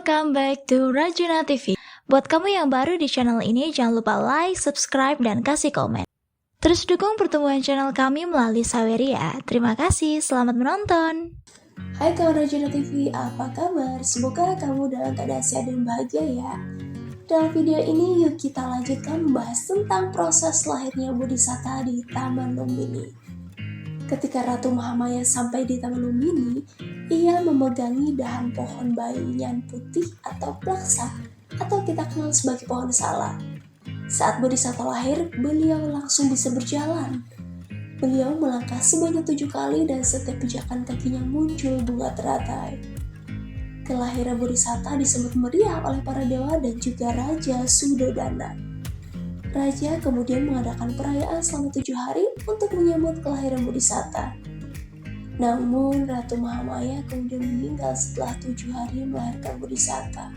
welcome back to Rajuna TV. Buat kamu yang baru di channel ini, jangan lupa like, subscribe, dan kasih komen. Terus dukung pertumbuhan channel kami melalui Saweria ya. Terima kasih, selamat menonton. Hai kawan Rajuna TV, apa kabar? Semoga kamu dalam keadaan sehat dan bahagia ya. Dalam video ini yuk kita lanjutkan membahas tentang proses lahirnya Bodhisatta di Taman Lumbini. Ketika Ratu Mahamaya sampai di Taman Lumbini, ia memegangi dahan pohon bainyan putih atau plaksa, atau kita kenal sebagai pohon salak. Saat Bodhisatta lahir, beliau langsung bisa berjalan. Beliau melangkah sebanyak 7 kali dan setiap pijakan kakinya muncul bunga teratai. Kelahiran Bodhisatta disebut meriah oleh para dewa dan juga Raja Suddhodana. Raja kemudian mengadakan perayaan selama 7 hari untuk menyambut kelahiran Bodhisatta. Namun Ratu Mahamaya kemudian meninggal setelah 7 hari melahirkan Bodhisatta.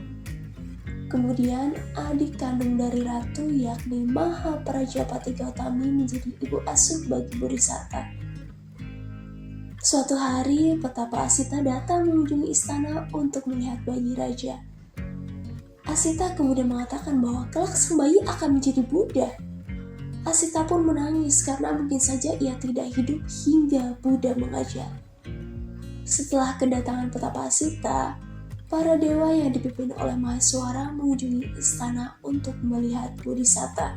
Kemudian adik kandung dari Ratu yakni Mahaprajapati Gautami menjadi ibu asuh bagi Bodhisatta. Suatu hari Petapa Asita datang mengunjungi istana untuk melihat bayi raja. Asita kemudian mengatakan bahwa kelak sang bayi akan menjadi Buddha. Asita pun menangis karena mungkin saja ia tidak hidup hingga Buddha mengajar. Setelah kedatangan Petapa Asita, para dewa yang dipimpin oleh Maheswara mengunjungi istana untuk melihat Bodhisatta.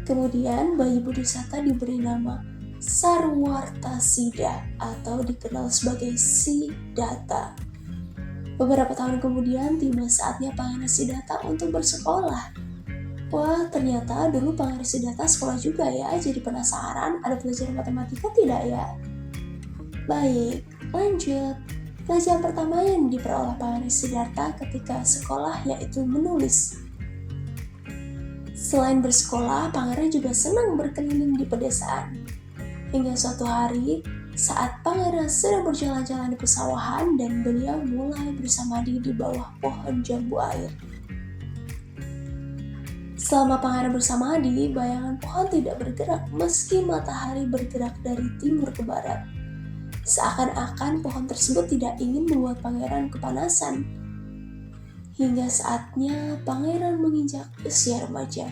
Kemudian bayi Bodhisatta diberi nama Sarwartasida atau dikenal sebagai Siddhartha. Beberapa tahun kemudian tiba saatnya Pangeran Siddhartha untuk bersekolah. Wah, ternyata dulu Pangeran Siddhartha sekolah juga ya, jadi penasaran ada pelajaran matematika tidak ya? Baik, lanjut. Pelajaran pertama yang diperoleh Pangeran Siddhartha ketika sekolah yaitu menulis. Selain bersekolah, Pangeran juga senang berkeliling di pedesaan. Hingga suatu hari, saat Pangeran sedang berjalan-jalan di pesawahan dan beliau mulai bersamadi di bawah pohon jambu air. Selama Pangeran bersamadi, bayangan pohon tidak bergerak meski matahari bergerak dari timur ke barat. Seakan-akan pohon tersebut tidak ingin membuat Pangeran kepanasan. Hingga saatnya Pangeran menginjak usia remaja.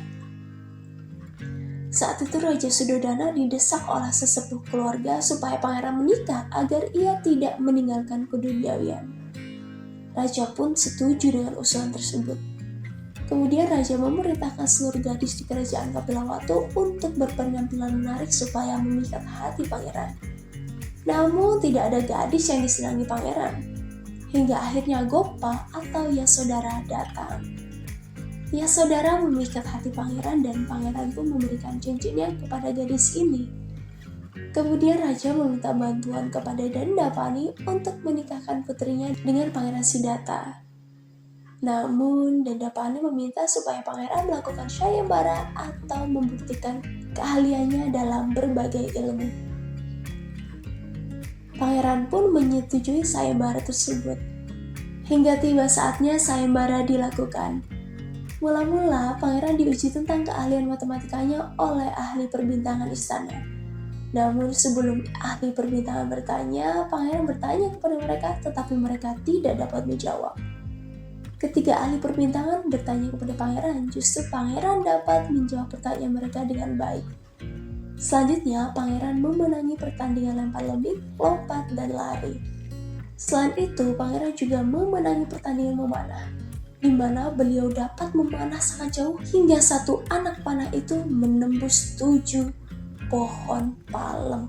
Saat itu Raja Suddhodana didesak oleh sesepuh keluarga supaya Pangeran menikah agar ia tidak meninggalkan keduniawian. Raja pun setuju dengan usulan tersebut. Kemudian Raja memerintahkan seluruh gadis di kerajaan Kapilawatu untuk berpenampilan menarik supaya memikat hati Pangeran. Namun tidak ada gadis yang disenangi Pangeran. Hingga akhirnya Gopa atau Yasodhara datang. Yasodhara memikat hati Pangeran dan Pangeran pun memberikan cincinnya kepada gadis ini. Kemudian Raja meminta bantuan kepada Dandapani untuk menikahkan putrinya dengan Pangeran Siddhartha. Namun Dandapani meminta supaya Pangeran melakukan Sayembara atau membuktikan keahliannya dalam berbagai ilmu. Pangeran pun menyetujui sayembara tersebut. Hingga tiba saatnya sayembara dilakukan. Mula-mula Pangeran diuji tentang keahlian matematikanya oleh ahli perbintangan istana. Namun sebelum ahli perbintangan bertanya, Pangeran bertanya kepada mereka tetapi mereka tidak dapat menjawab. Ketika ahli perbintangan bertanya kepada Pangeran, justru Pangeran dapat menjawab pertanyaan mereka dengan baik. Selanjutnya, Pangeran memenangi pertandingan lempar lebih, lompat, dan lari. Selain itu, Pangeran juga memenangi pertandingan memanah, di mana beliau dapat memanah sangat jauh hingga satu anak panah itu menembus 7 pohon palem.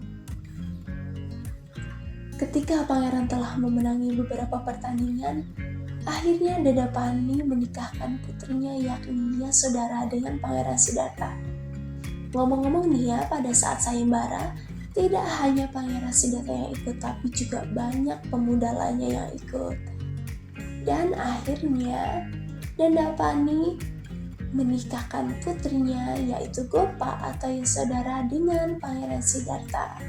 Ketika Pangeran telah memenangi beberapa pertandingan, akhirnya Dandapani menikahkan putrinya yakni Yasodhara dengan Pangeran Siddhartha. Ngomong-ngomong nih ya, pada saat sayembara, tidak hanya Pangeran Siddhartha yang ikut, tapi juga banyak pemuda lainnya yang ikut. Dan akhirnya Dandapani menikahkan putrinya yaitu Gopa atau Yasodhara dengan Pangeran Siddhartha.